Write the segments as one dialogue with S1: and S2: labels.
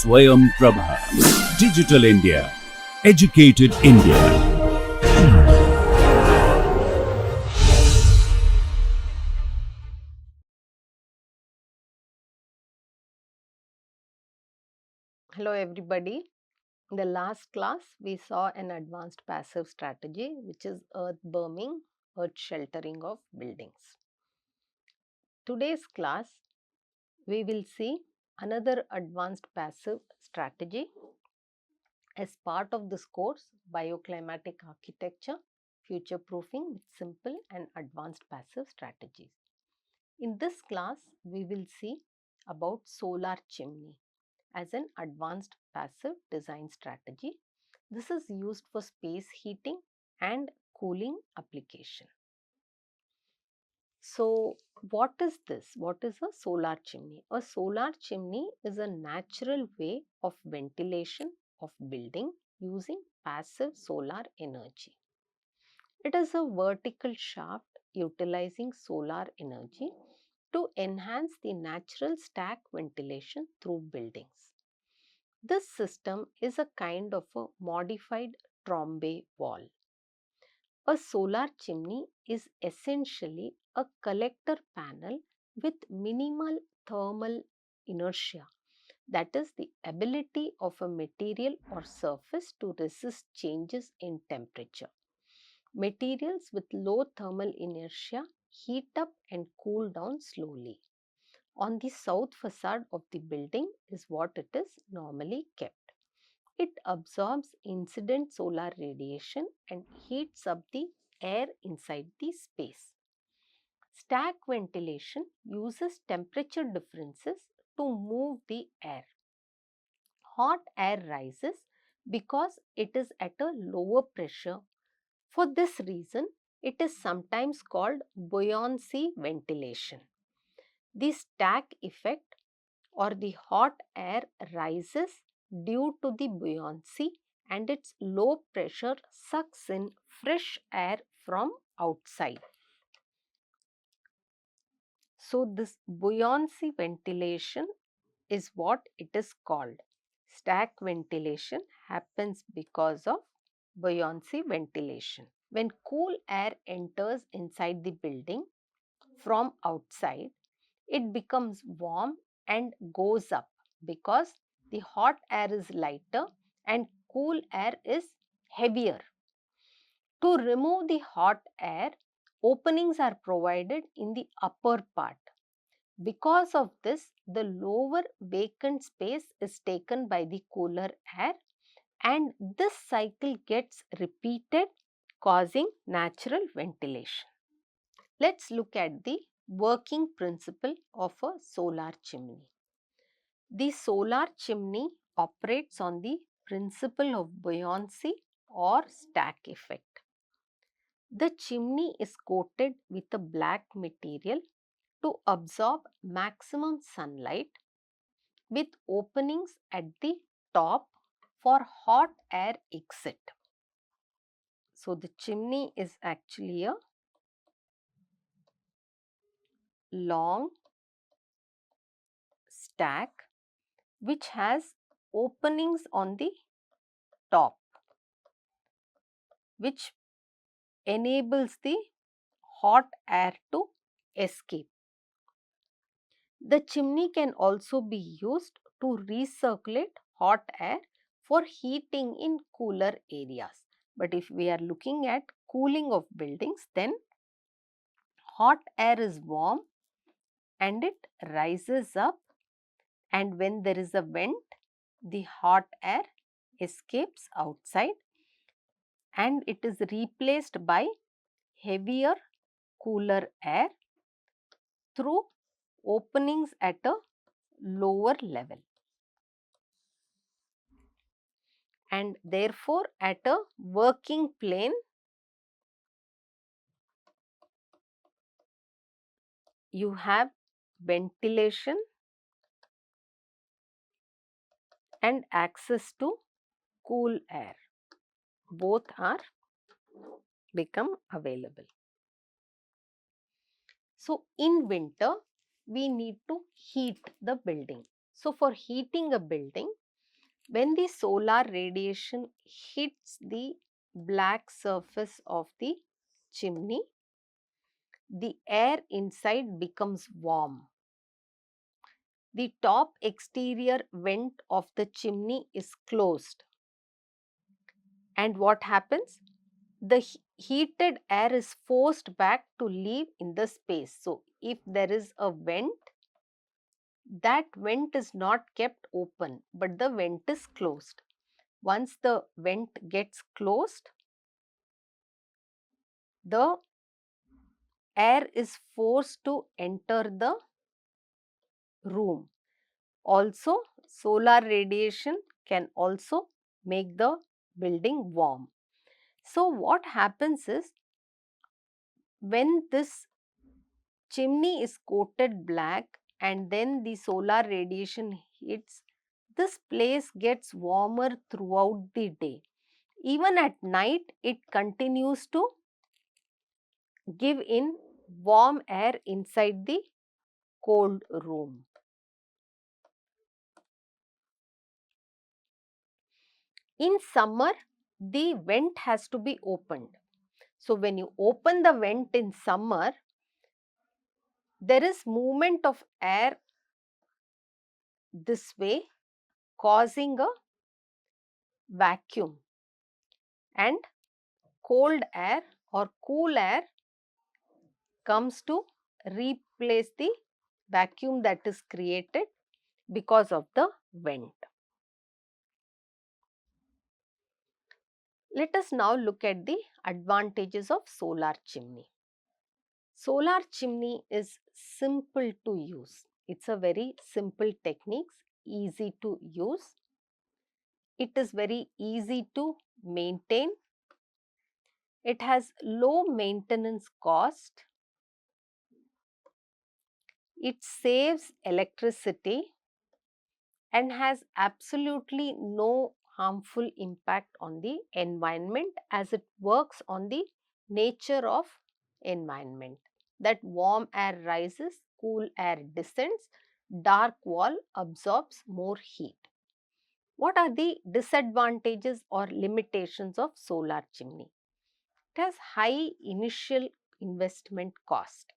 S1: Swayam Prabha. Digital India. Educated India.
S2: Hello everybody. In the last class, we saw an advanced passive strategy which is earth berming, earth sheltering of buildings. Today's class, we will see another advanced passive strategy as part of this course, Bioclimatic Architecture, Future-Proofing with Simple and Advanced Passive Strategies. In this class, we will see about solar chimney as an advanced passive design strategy. This is used for space heating and cooling application. So, what is this? What is a solar chimney? A solar chimney is a natural way of ventilation of building using passive solar energy. It is a vertical shaft utilizing solar energy to enhance the natural stack ventilation through buildings. This system is a kind of a modified trombe wall. A solar chimney is essentially a collector panel with minimal thermal inertia, that is, the ability of a material or surface to resist changes in temperature. Materials with low thermal inertia heat up and cool down slowly. On the south facade of the building is what it is normally kept. It absorbs incident solar radiation and heats up the air inside the space. Stack ventilation uses temperature differences to move the air. Hot air rises because it is at a lower pressure. For this reason, it is sometimes called buoyancy ventilation. The stack effect or the hot air rises due to the buoyancy and its low pressure sucks in fresh air from outside. So, this buoyancy ventilation is what it is called. Stack ventilation happens because of buoyancy ventilation. When cool air enters inside the building from outside, it becomes warm and goes up because the hot air is lighter and cool air is heavier. To remove the hot air, openings are provided in the upper part. Because of this, the lower vacant space is taken by the cooler air and this cycle gets repeated, causing natural ventilation. Let's look at the working principle of a solar chimney. The solar chimney operates on the principle of buoyancy or stack effect. The chimney is coated with a black material to absorb maximum sunlight with openings at the top for hot air exit. So, the chimney is actually a long stack which has openings on the top which enables the hot air to escape. The chimney can also be used to recirculate hot air for heating in cooler areas. But if we are looking at cooling of buildings, then hot air is warm and it rises up, and when there is a vent, the hot air escapes outside and it is replaced by heavier cooler air through openings at a lower level. And therefore, at a working plane, you have ventilation and access to cool air. Both are become available. So, in winter, we need to heat the building. So, for heating a building, When the solar radiation hits the black surface of the chimney, the air inside becomes warm. The top exterior vent of the chimney is closed. And what happens? The heated air is forced back to leave in the space. So, if there is a vent, that vent is not kept open, but the vent is closed. Once the vent gets closed, the air is forced to enter the room. Also, solar radiation can also make the building warm. So, what happens is, when this chimney is coated black and then the solar radiation hits, this place gets warmer throughout the day. Even at night, it continues to give in warm air inside the cold room. In summer, the vent has to be opened. So, when you open the vent in summer, there is movement of air this way, causing a vacuum, and cold air or cool air comes to replace the vacuum that is created because of the vent. Let us now look at the advantages of solar chimney. Solar chimney is simple to use. It's a very simple technique, easy to use. It is very easy to maintain. It has low maintenance cost. It saves electricity and has absolutely no harmful impact on the environment, as it works on the nature of environment, that warm air rises, cool air descends, dark wall absorbs more heat. What are the disadvantages or limitations of solar chimney? It has high initial investment cost.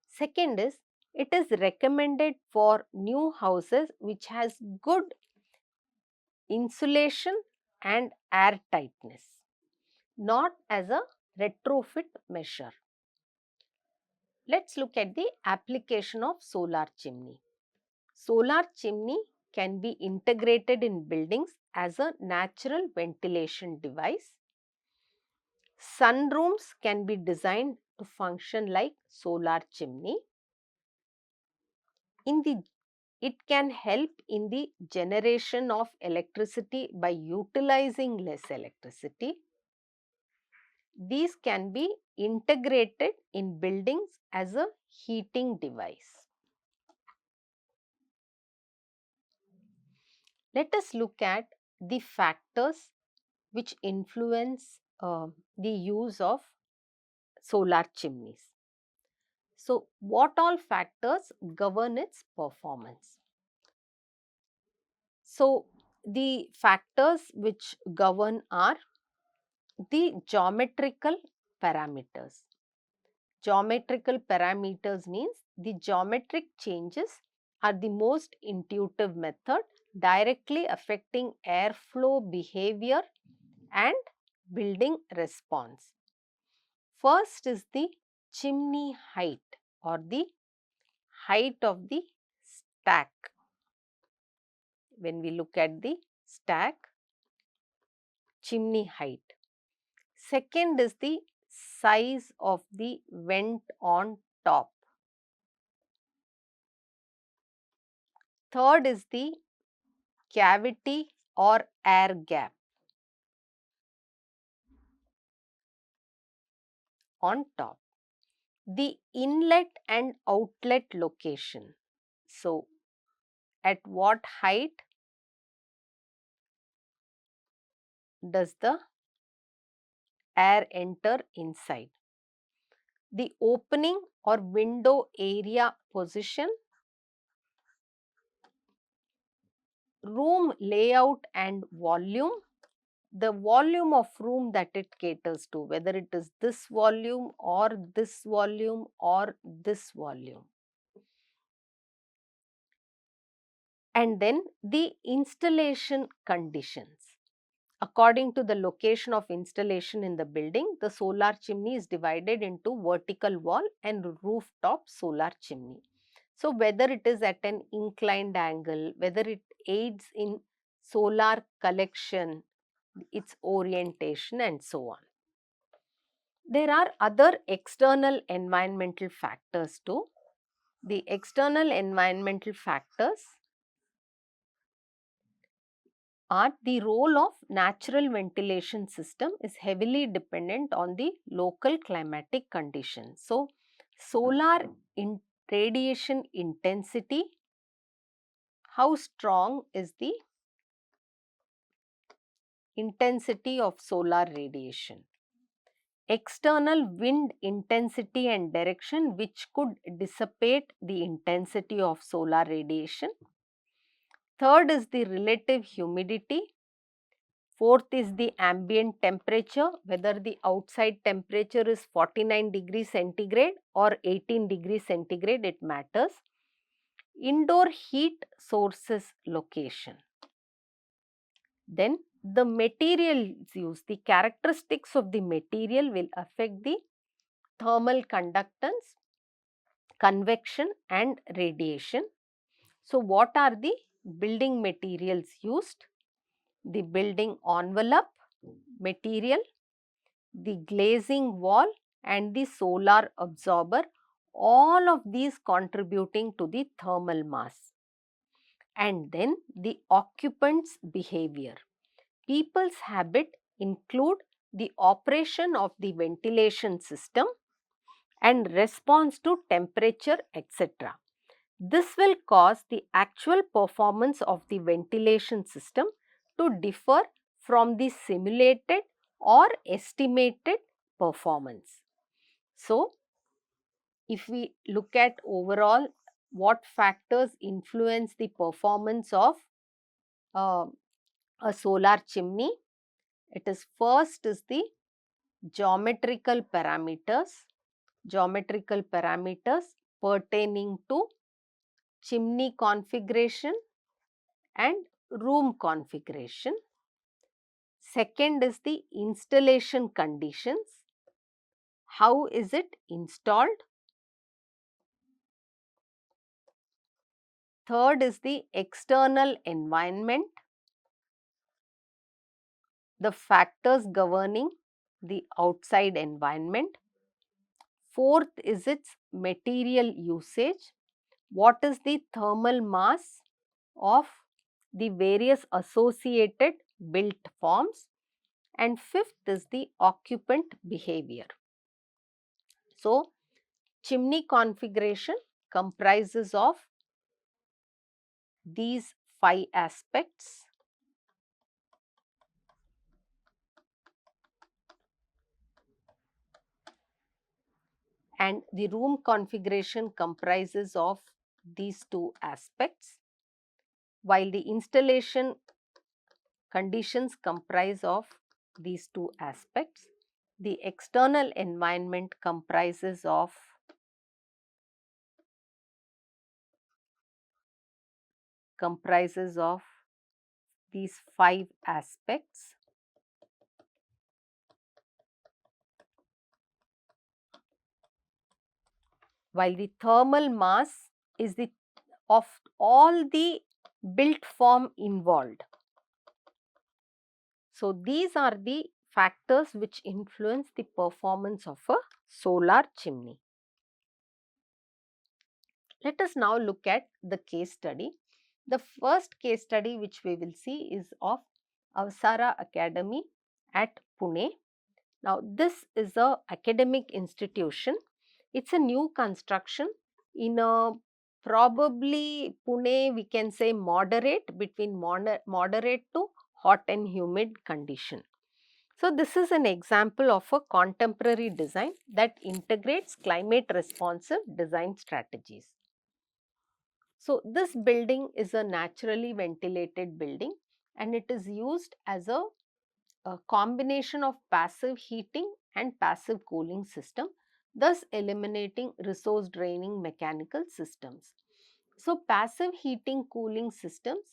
S2: Second is, it is recommended for new houses which has good insulation and air tightness, not as a retrofit measure. Let's look at the application of solar chimney. Solar chimney can be integrated in buildings as a natural ventilation device. Sunrooms can be designed to function like solar chimney. It can help in the generation of electricity by utilizing less electricity. These can be integrated in buildings as a heating device. Let us look at the factors which influence the use of solar chimneys. So, what all factors govern its performance? So, the factors which govern are the geometrical parameters. Geometrical parameters means the geometric changes are the most intuitive method, directly affecting airflow behavior and building response. First is the chimney height or the height of the stack. When we look at the stack, chimney height. Second is the size of the vent on top. Third is the cavity or air gap on top. The inlet and outlet location. So, at what height does the air enter inside? The opening or window area position. room layout and volume, the volume of room that it caters to, whether it is this volume or this volume or this volume. And then the installation conditions. According to the location of installation in the building, the solar chimney is divided into vertical wall and rooftop solar chimney. So, whether it is at an inclined angle, whether it aids in solar collection, its orientation and so on. There are other external environmental factors too. The external environmental factors are the role of natural ventilation system is heavily dependent on the local climatic conditions. So, solar radiation intensity, how strong is the intensity of solar radiation? External wind intensity and direction, which could dissipate the intensity of solar radiation. Third is the relative humidity. Fourth is the ambient temperature, whether the outside temperature is 49 degrees centigrade or 18 degrees centigrade, it matters. Indoor heat sources location. Then the materials used, the characteristics of the material will affect the thermal conductance, convection and radiation. So, what are the building materials used? The building envelope material, the glazing wall and the solar absorber, all of these contributing to the thermal mass. And then the occupants' behavior. People's habit include the operation of the ventilation system and response to temperature, etc. This will cause the actual performance of the ventilation system to differ from the simulated or estimated performance. So, if we look at overall what factors influence the performance of uh, a solar chimney, it is first is the geometrical parameters pertaining to chimney configuration and room configuration. Second is the installation conditions. How is it installed? Third is the external environment, the factors governing the outside environment. Fourth is its material usage. What is the thermal mass of the various associated built forms? And fifth is the occupant behavior. So, chimney configuration comprises of these 5 aspects. And the room configuration comprises of these 2 aspects, while the installation conditions comprise of these 2 aspects. The external environment comprises of these 5 aspects, while the thermal mass is the of all the built form involved. So, these are the factors which influence the performance of a solar chimney. Let us now look at the case study. The first case study which we will see is of Avsara Academy at Pune. Now, this is a academic institution. It's a new construction in a probably Pune, we can say moderate, between moderate to hot and humid condition. So, this is an example of a contemporary design that integrates climate responsive design strategies. So this building is a naturally ventilated building, and it is used as a combination of passive heating and passive cooling system, thus eliminating resource draining mechanical systems. So passive heating cooling systems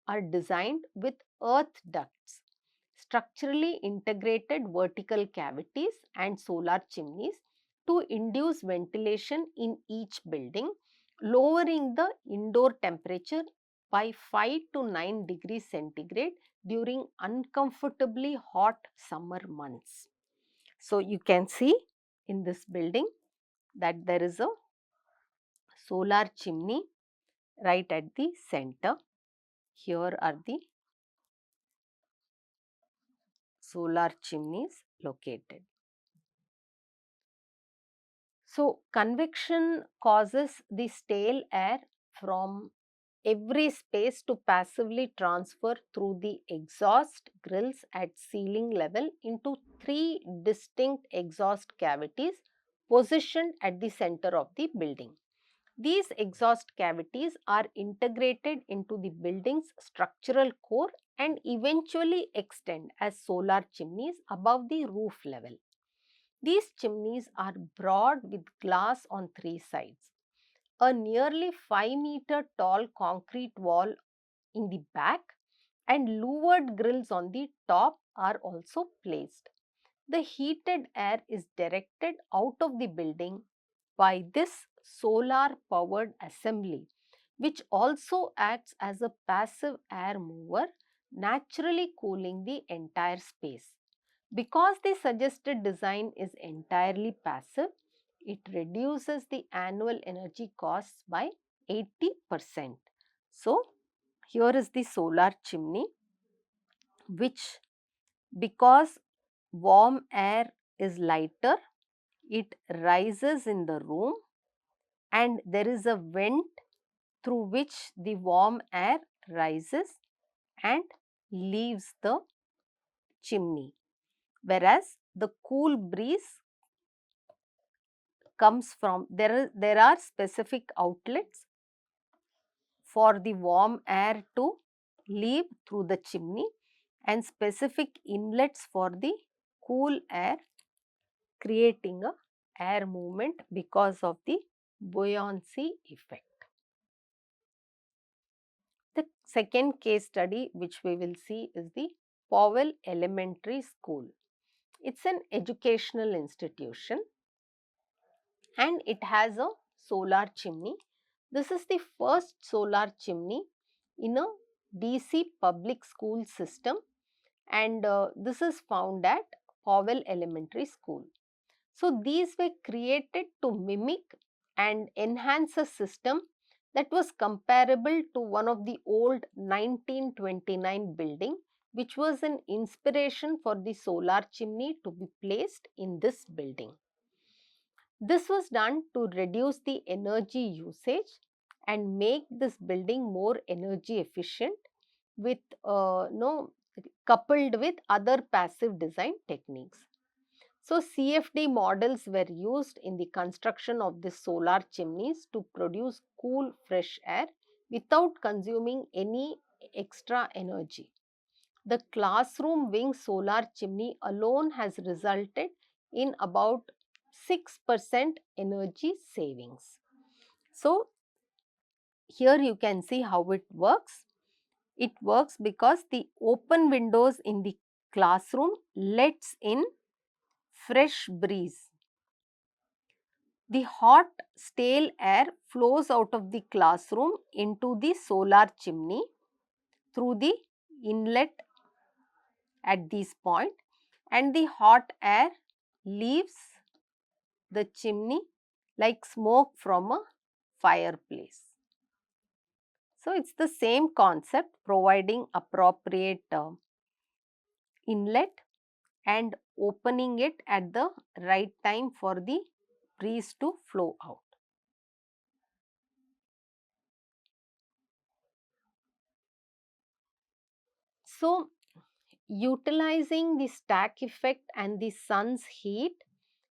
S2: are designed with earth ducts, structurally integrated vertical cavities and solar chimneys to induce ventilation in each building, lowering the indoor temperature by 5 to 9 degrees centigrade during uncomfortably hot summer months. So you can see in this building that there is a solar chimney right at the center. Here are the solar chimneys located. So convection causes the stale air from every space to passively transfer through the exhaust grills at ceiling level into three distinct exhaust cavities positioned at the center of the building. These exhaust cavities are integrated into the building's structural core and eventually extend as solar chimneys above the roof level. These chimneys are broad with glass on three sides. A nearly 5-meter tall concrete wall in the back and louvered grills on the top are also placed. The heated air is directed out of the building by this solar powered assembly, which also acts as a passive air mover, naturally cooling the entire space. Because the suggested design is entirely passive, it reduces the annual energy costs by 80%. So, here is the solar chimney, which, because warm air is lighter, it rises in the room and there is a vent through which the warm air rises and leaves the chimney, whereas the cool breeze comes from there are specific outlets for the warm air to leave through the chimney and specific inlets for the cool air, creating a air movement because of the buoyancy effect. The second case study which we will see is the Powell Elementary School. It's an educational institution and it has a solar chimney. This is the first solar chimney in a DC public school system, and this is found at Powell Elementary School. So these were created to mimic and enhance a system that was comparable to one of the old 1929 building, which was an inspiration for the solar chimney to be placed in this building. This was done to reduce the energy usage and make this building more energy efficient with coupled with other passive design techniques. So CFD models were used in the construction of the solar chimneys to produce cool fresh air without consuming any extra energy. The classroom wing solar chimney alone has resulted in about 6% energy savings. So here you can see how it works. It works because the open windows in the classroom lets in fresh breeze. The hot stale air flows out of the classroom into the solar chimney through the inlet at this point, and the hot air leaves the chimney like smoke from a fireplace. So, it is the same concept, providing appropriate inlet and opening it at the right time for the breeze to flow out. So, utilizing the stack effect and the sun's heat,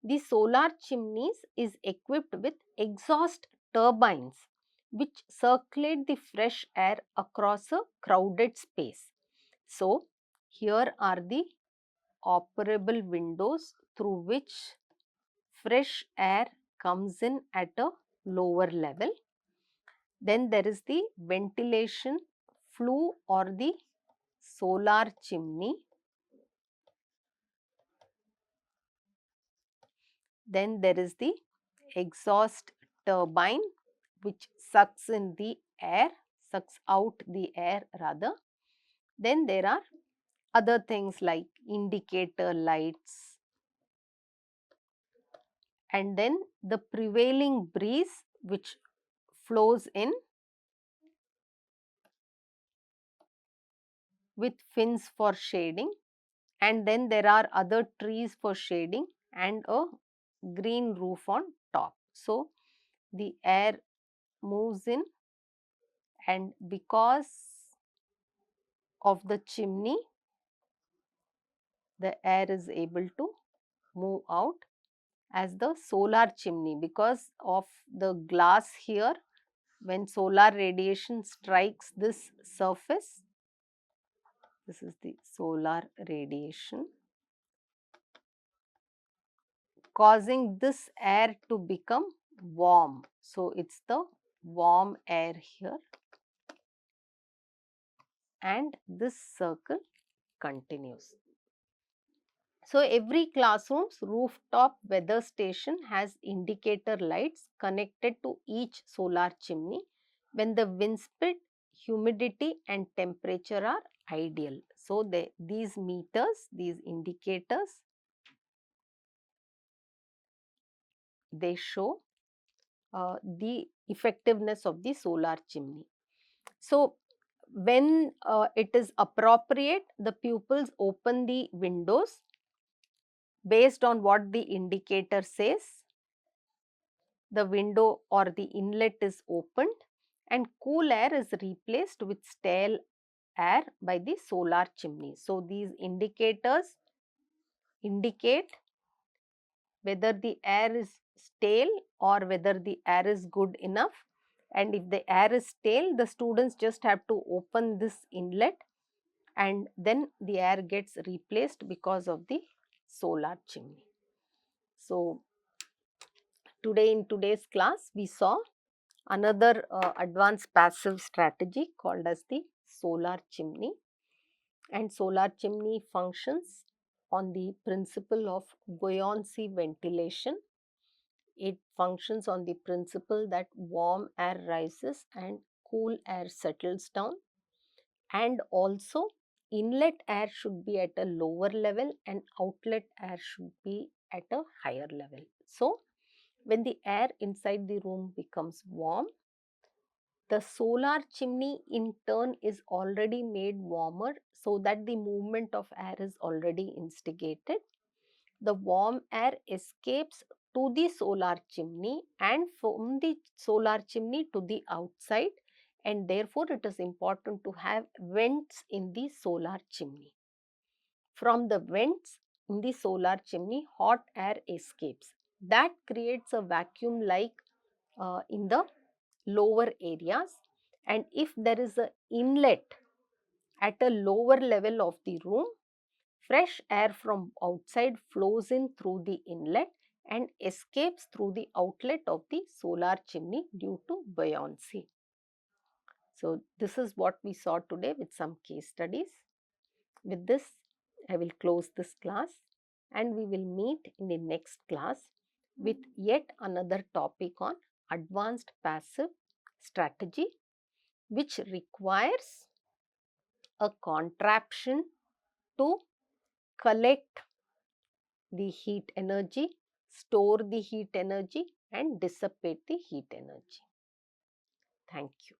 S2: the solar chimneys is equipped with exhaust turbines which circulate the fresh air across a crowded space. So, here are the operable windows through which fresh air comes in at a lower level. Then there is the ventilation flue or the solar chimney. Then there is the exhaust turbine which sucks in the air, sucks out the air rather. Then there are other things like indicator lights, and then the prevailing breeze which flows in with fins for shading, and then there are other trees for shading and a green roof on top. So, the air moves in, and because of the chimney, the air is able to move out as the solar chimney. Because of the glass here, when solar radiation strikes this surface, this is the solar radiation, causing this air to become warm. So, it is the warm air here, and this circle continues. So, every classroom's rooftop weather station has indicator lights connected to each solar chimney when the wind speed, humidity and temperature are ideal. So, these meters, these indicators, they show the effectiveness of the solar chimney. So, when it is appropriate, the pupils open the windows based on what the indicator says. The window or the inlet is opened and cool air is replaced with stale air by the solar chimney. So, these indicators indicate whether the air is stale or whether the air is good enough, and if the air is stale, the students just have to open this inlet and then the air gets replaced because of the solar chimney. So, today in today's class we saw another advanced passive strategy called as the solar chimney, and solar chimney functions on the principle of buoyancy ventilation. It functions on the principle that warm air rises and cool air settles down, and also inlet air should be at a lower level and outlet air should be at a higher level. So, when the air inside the room becomes warm, the solar chimney in turn is already made warmer so that the movement of air is already instigated. The warm air escapes to the solar chimney and from the solar chimney to the outside, and therefore it is important to have vents in the solar chimney. From the vents in the solar chimney, hot air escapes. That creates a vacuum like in the lower areas, and if there is an inlet at a lower level of the room, fresh air from outside flows in through the inlet and escapes through the outlet of the solar chimney due to buoyancy. So, this is what we saw today with some case studies. With this, I will close this class and we will meet in the next class with yet another topic on advanced passive strategy, which requires a contraption to collect the heat energy, store the heat energy and dissipate the heat energy. Thank you.